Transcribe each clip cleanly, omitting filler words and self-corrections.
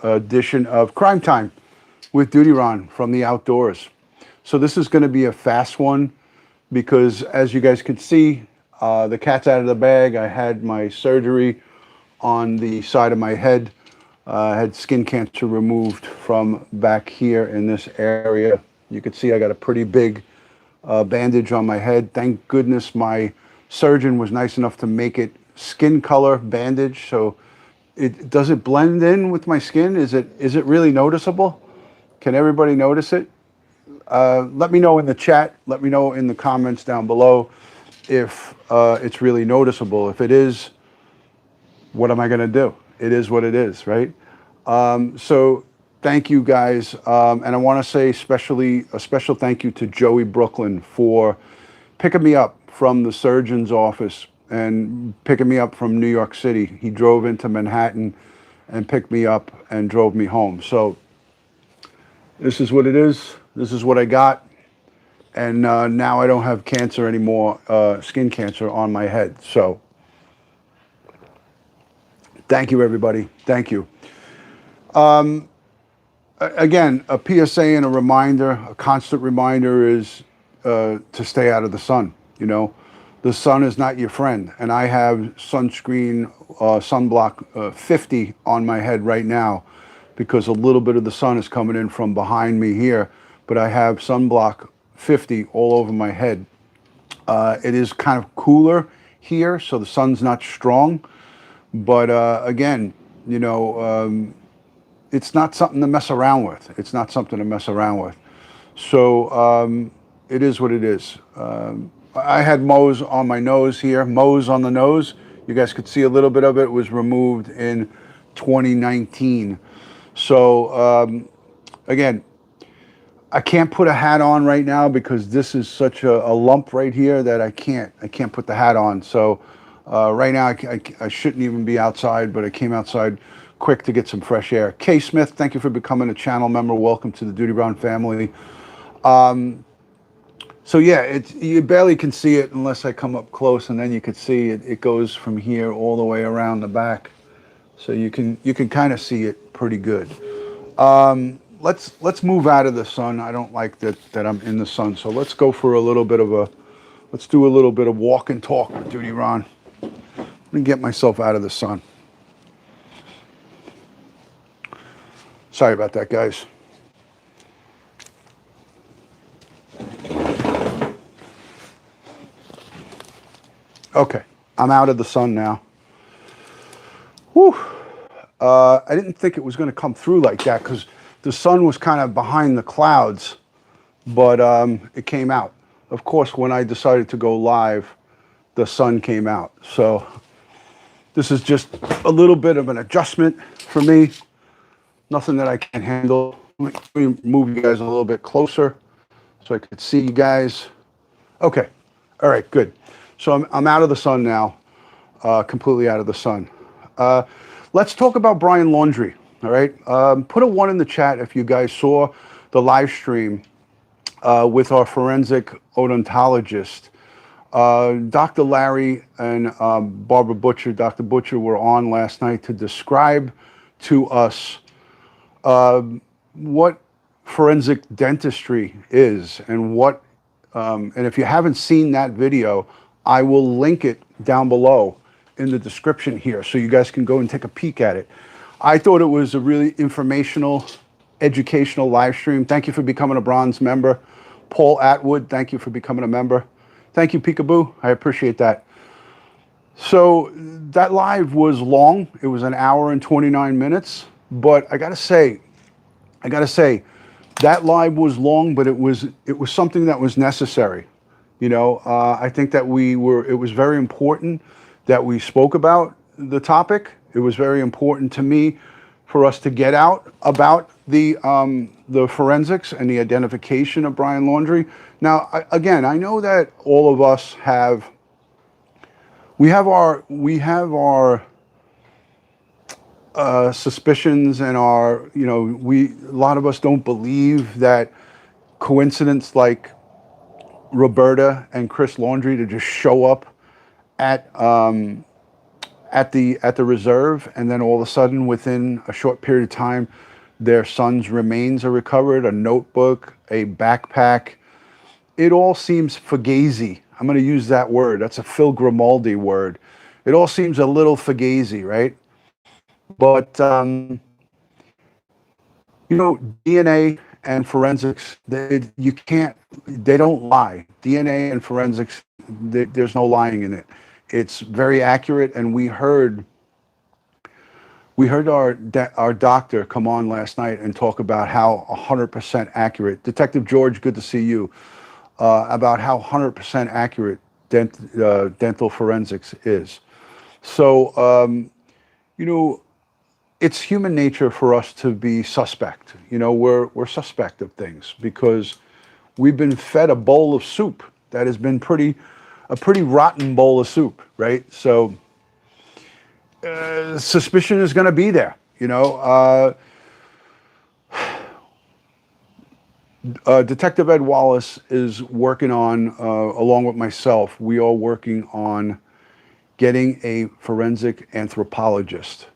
edition of Crime Time with DutyRon from the outdoors. So this is going to be a fast one because, as you guys can see, the cat's out of the bag. I had my surgery on the side of my head. I had skin cancer removed from back here in this area. You can see I got a pretty big bandage on my head. Thank goodness my surgeon was nice enough to make it skin color bandage. So does it blend in with my skin? Is it really noticeable? Can everybody notice it? Let me know in the chat. Let me know in the comments down below if it's really noticeable. If it is, what am I going to do? It is what it is, right? So thank you guys. And I want to say a special thank you to Joey Brooklyn for picking me up from the surgeon's office and picking me up from New York City. He drove into Manhattan and picked me up and drove me home. So this is what it is. This is what I got. And now I don't have cancer anymore, skin cancer on my head. So thank you, everybody. Thank you. Again, a PSA and a reminder, a constant reminder is to stay out of the sun. You know, the sun is not your friend. And I have sunscreen, sunblock 50 on my head right now because a little bit of the sun is coming in from behind me here. But I have sunblock 50 all over my head. It is kind of cooler here, so the sun's not strong. But again, you know, it's not something to mess around with. It's not something to mess around with. So it is what it is. I had Moe's on my nose here. Moe's on the nose. You guys could see a little bit of it. It was removed in 2019. So again, I can't put a hat on right now because this is such a lump right here that I can't put the hat on. So right now I shouldn't even be outside, but I came outside quick to get some fresh air. Kay Smith, thank you for becoming a channel member. Welcome to the DutyRon family. So yeah, you barely can see it unless I come up close, and then you can see it goes from here all the way around the back. So you can kind of see it pretty good. Let's move out of the sun. I don't like that I'm in the sun. So let's go for let's do a little bit of walk and talk with DutyRon. Let me get myself out of the sun. Sorry about that, guys. Okay, I'm out of the sun now. Whew. I didn't think it was going to come through like that because the sun was kind of behind the clouds, but it came out. Of course, when I decided to go live, the sun came out. So this is just a little bit of an adjustment for me. Nothing that I can't handle. Let me move you guys a little bit closer so I could see you guys. Okay, all right, good. So I'm out of the sun now, completely out of the sun. Let's talk about Brian Laundrie, all right? Put a 1 in the chat if you guys saw the live stream with our forensic odontologist. Dr. Larry and Barbara Butcher, Dr. Butcher, were on last night to describe to us what forensic dentistry is and what, and if you haven't seen that video, I will link it down below in the description here so you guys can go and take a peek at it. I thought it was a really informational, educational live stream. Thank you for becoming a bronze member. Paul Atwood, thank you for becoming a member. Thank you, Peekaboo. I appreciate that. So that live was long. It was 1 hour and 29 minutes. But I gotta say, that live was long, but it was something that was necessary. You know, I think that it was very important that we spoke about the topic. It was very important to me for us to get out about the forensics and the identification of Brian Laundrie. Now, again, I know that all of us have our suspicions and our, you know, a lot of us don't believe that coincidence like Roberta and Chris Laundrie to just show up at at the reserve, and then all of a sudden, within a short period of time, their son's remains are recovered, a notebook, a backpack. It all seems fugazi. I'm going to use that word. That's a Phil Grimaldi word. It all seems a little fugazi, right? But DNA and forensics, they don't lie. DNA and forensics, there's no lying in it. It's very accurate, and we heard our doctor come on last night and talk about how 100% accurate. Detective George, good to see you. About how 100% accurate dental forensics is. So, it's human nature for us to be suspect. We're suspect of things because we've been fed a bowl of soup that has been a pretty rotten bowl of soup, right? So, suspicion is going to be there. Detective Ed Wallace is working on, along with myself, we are working on getting a forensic anthropologist.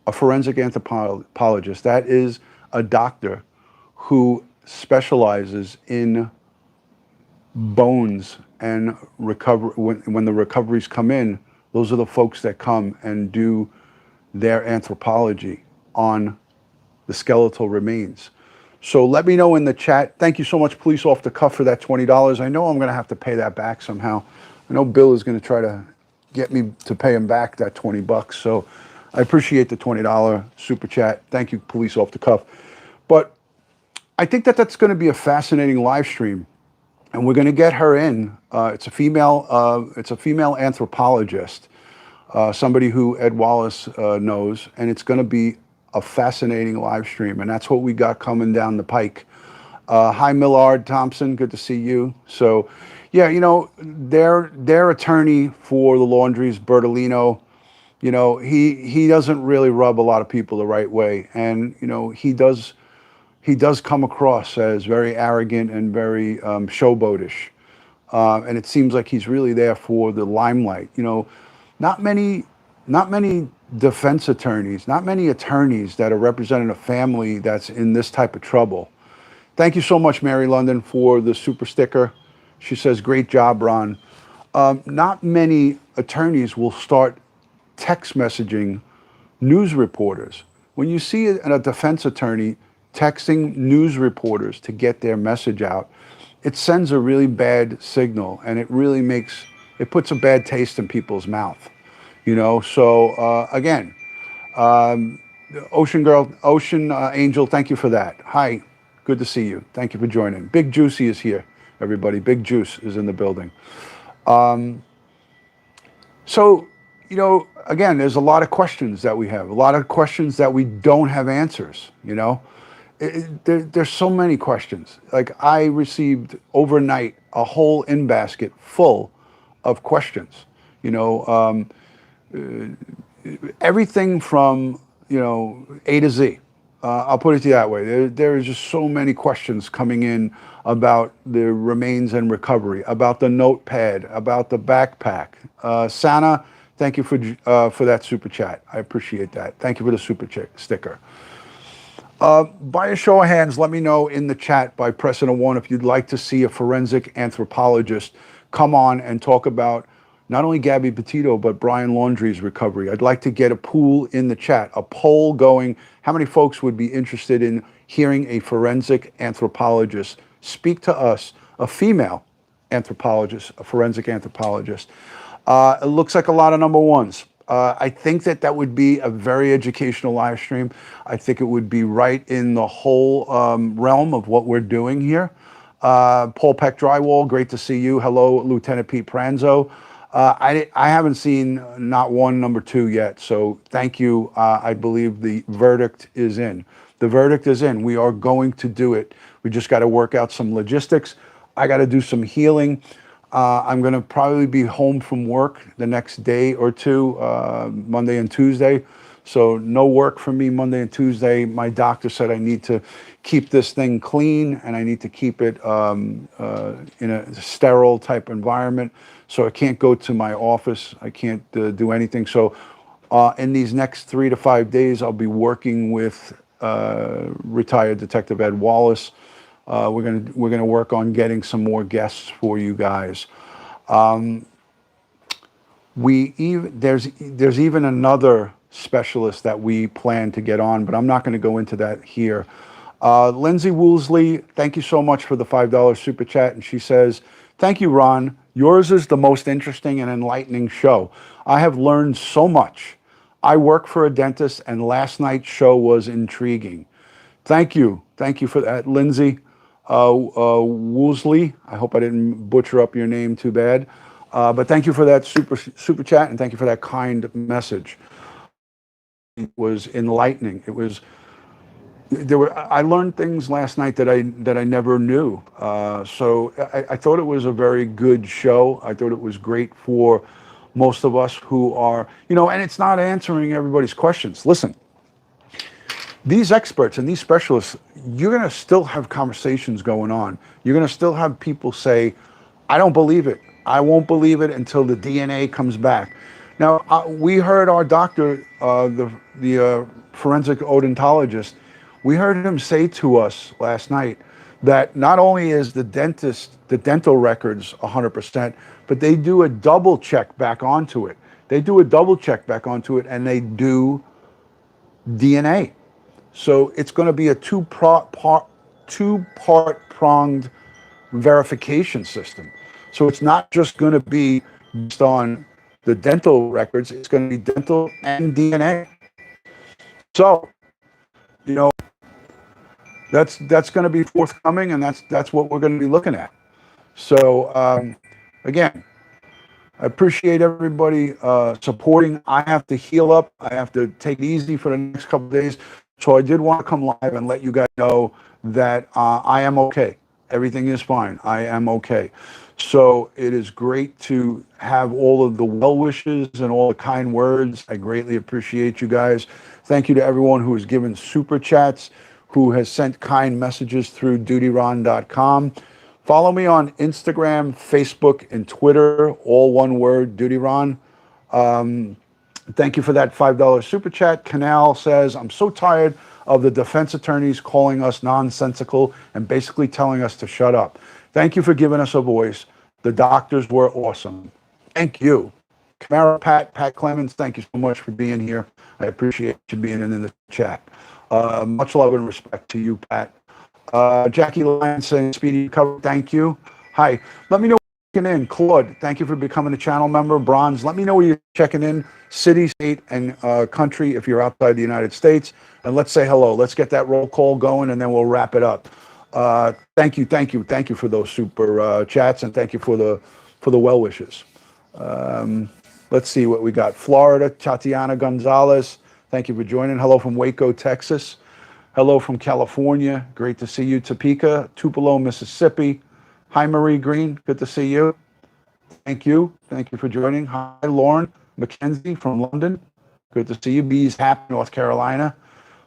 A forensic anthropologist, that is a doctor who specializes in bones and recover. When the recoveries come in, those are the folks that come and do their anthropology on the skeletal remains. So let me know in the chat. Thank you so much, Police Off the Cuff, for that $20. I know I'm going to have to pay that back somehow. I know Bill is going to try to get me to pay him back that $20. So I appreciate the $20 super chat. Thank you, Police Off the Cuff. But I think that that's going to be a fascinating live stream, and we're going to get her in. It's a female anthropologist, somebody who Ed Wallace knows, and it's going to be a fascinating live stream, and that's what we got coming down the pike. Hi, Millard Thompson. Good to see you. So, yeah, their attorney for the Laundries, Bertolino, he doesn't really rub a lot of people the right way, and he does come across as very arrogant and very showboatish, and it seems like he's really there for the limelight. Not many defense attorneys, not many attorneys that are representing a family that's in this type of trouble. Thank you so much, Mary London, for the super sticker. She says, great job, Ron. Not many attorneys will start text messaging news reporters. When you see a defense attorney texting news reporters to get their message out, it sends a really bad signal, and it puts a bad taste in people's mouth. So again, Ocean Angel, thank you for that. Hi, good to see you. Thank you for joining. Big Juicy is here, everybody. Big Juice is in the building. So, again, there's a lot of questions that we have, a lot of questions that we don't have answers. There's so many questions. Like, I received overnight a whole in basket full of questions. Everything from A to Z. I'll put it to you that way. There is just so many questions coming in about the remains and recovery, about the notepad, about the backpack. Santa, thank you for that super chat. I appreciate that. Thank you for the super sticker. By a show of hands, let me know in the chat by pressing a 1 if you'd like to see a forensic anthropologist come on and talk about not only Gabby Petito, but Brian Laundrie's recovery. I'd like to get a pool in the chat, a poll going. How many folks would be interested in hearing a forensic anthropologist speak to us, a female anthropologist, a forensic anthropologist? It looks like a lot of number ones. I think that would be a very educational live stream. I think it would be right in the whole realm of what we're doing here. Paul Peck Drywall, great to see you. Hello, Lieutenant Pete Pranzo. I haven't seen not one number 2 yet, so thank you. I believe the verdict is in. The verdict is in. We are going to do it. We just got to work out some logistics. I got to do some healing. I'm going to probably be home from work the next day or two, Monday and Tuesday. So no work for me Monday and Tuesday. My doctor said I need to keep this thing clean, and I need to keep it in a sterile type environment. So I can't go to my office. I can't do anything. So In these next 3 to 5 days, I'll be working with retired Detective Ed Wallace. We're gonna work on getting some more guests for you guys. There's even another specialist that we plan to get on, but I'm not going to go into that here. Lindsay Woolsey, thank you so much for the $5 super chat, and she says, "Thank you, Ron. Yours is the most interesting and enlightening show. I have learned so much. I work for a dentist, and last night's show was intriguing." Thank you for that, Lindsay Woolsey. I hope I didn't butcher up your name too bad. But thank you for that super chat, and thank you for that kind message. It was enlightening. I learned things last night that I never knew. So I thought it was a very good show. I thought it was great for most of us who are, and it's not answering everybody's questions. Listen, these experts and these specialists, you're going to still have conversations going on. You're going to still have people say, "I don't believe it. I won't believe it until the DNA comes back." Now, we heard our doctor, the forensic odontologist, we heard him say to us last night that not only is the dental records 100%, but they do a double check back onto it. They do a double check back onto it, and they do DNA. So it's going to be a two-part pronged verification system. So it's not just going to be based on the dental records, it's going to be dental and DNA. So, that's going to be forthcoming, and that's what we're going to be looking at. So, again, I appreciate everybody supporting. I have to heal up. I have to take it easy for the next couple of days. So I did want to come live and let you guys know that I am okay. Everything is fine. I am okay. So it is great to have all of the well wishes and all the kind words. I greatly appreciate you guys. Thank you to everyone who has given super chats, who has sent kind messages through DutyRon.com. Follow me on Instagram, Facebook, and Twitter, all one word, DutyRon. Thank you for that $5 super chat. Canal says, "I'm so tired of the defense attorneys calling us nonsensical and basically telling us to shut up. Thank you for giving us a voice. The doctors were awesome." Thank you. Camara, Pat Clemens, thank you so much for being here. I appreciate you being in the chat. Much love and respect to you, Pat. Jackie Lyon saying, "Speedy recovery." Thank you. Hi. Let me know where you're checking in. Claude, thank you for becoming a channel member. Bronze, let me know where you're checking in. City, state, and country if you're outside the United States. And let's say hello. Let's get that roll call going, and then we'll wrap it up. Thank you for those super chats, and thank you for the well wishes. Let's see what we got. Florida, Tatiana Gonzalez, thank you for joining. Hello from Waco, Texas. Hello from California. Great to see you. Topeka, Tupelo, Mississippi. Hi, Marie Green. Good to see you. Thank you. Thank you for joining. Hi, Lauren Mackenzie from London. Good to see you. Bees Hap, North Carolina.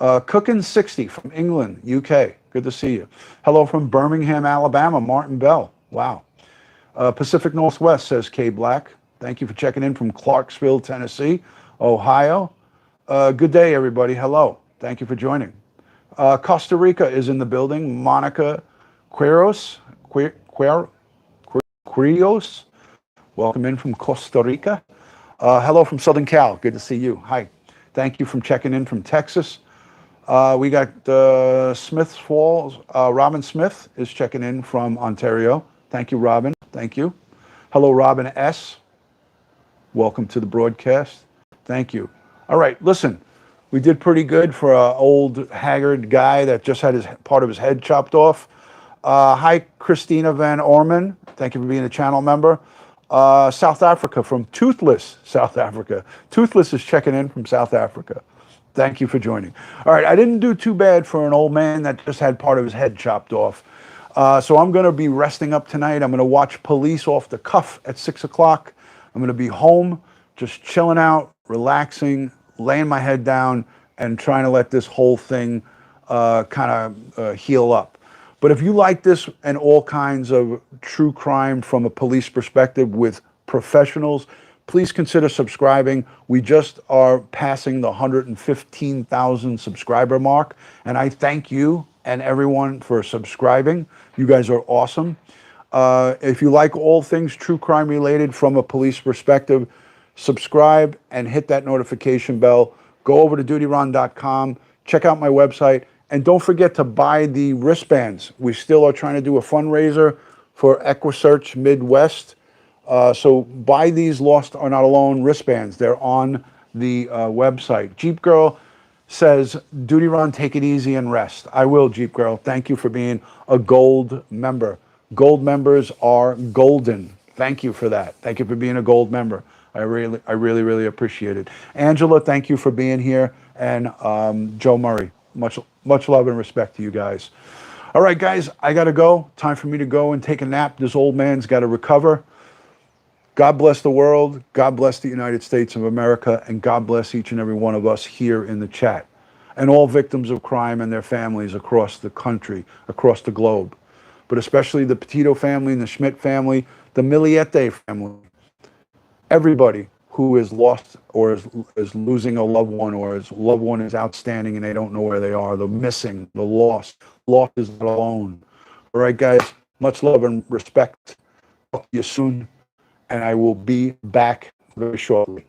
Cookin 60 from England, UK. Good to see you. Hello from Birmingham, Alabama. Martin Bell. Wow. Pacific Northwest, says K Black. Thank you for checking in from Clarksville, Tennessee, Ohio. Good day, everybody. Hello. Thank you for joining. Costa Rica is in the building. Monica Quiros. Welcome in from Costa Rica. Hello from Southern Cal. Good to see you. Hi. Thank you for checking in from Texas. We got Smiths Falls. Robin Smith is checking in from Ontario. Thank you, Robin. Thank you. Hello, Robin S. Welcome to the broadcast. Thank you. All right, listen. We did pretty good for an old haggard guy that just had part of his head chopped off. Hi, Christina Van Orman. Thank you for being a channel member. South Africa, from Toothless, South Africa. Toothless is checking in from South Africa. Thank you for joining. All right, I didn't do too bad for an old man that just had part of his head chopped off. So I'm going to be resting up tonight. I'm going to watch Police off the cuff at 6 o'clock. I'm going to be home, just chilling out, relaxing, laying my head down, and trying to let this whole thing kind of heal up. But if you like this and all kinds of true crime from a police perspective with professionals, please consider subscribing. We just are passing the 115,000 subscriber mark, and I thank you and everyone for subscribing. You guys are awesome. If you like all things true crime related from a police perspective, subscribe and hit that notification bell. Go over to DutyRon.com, check out my website, and don't forget to buy the wristbands. We still are trying to do a fundraiser for EquiSearch Midwest. So buy these Lost Are Not Alone wristbands. They're on the website. Jeep Girl says, DutyRon, take it easy and rest. I will, Jeep Girl. Thank you for being a gold member. Gold members are golden. Thank you for that. Thank you for being a gold member. I really appreciate it. Angela, thank you for being here. And Joe Murray, much love and respect to you guys. All right, guys, I got to go. Time for me to go and take a nap. This old man's got to recover. God bless the world. God bless the United States of America. And God bless each and every one of us here in the chat. And all victims of crime and their families across the country, across the globe. But especially the Petito family and the Schmidt family, the Miliete family. Everybody who is lost or is losing a loved one, or his loved one is outstanding and they don't know where they are, the missing, the lost. Lost is not alone. All right, guys, much love and respect. Talk to you soon, and I will be back very shortly.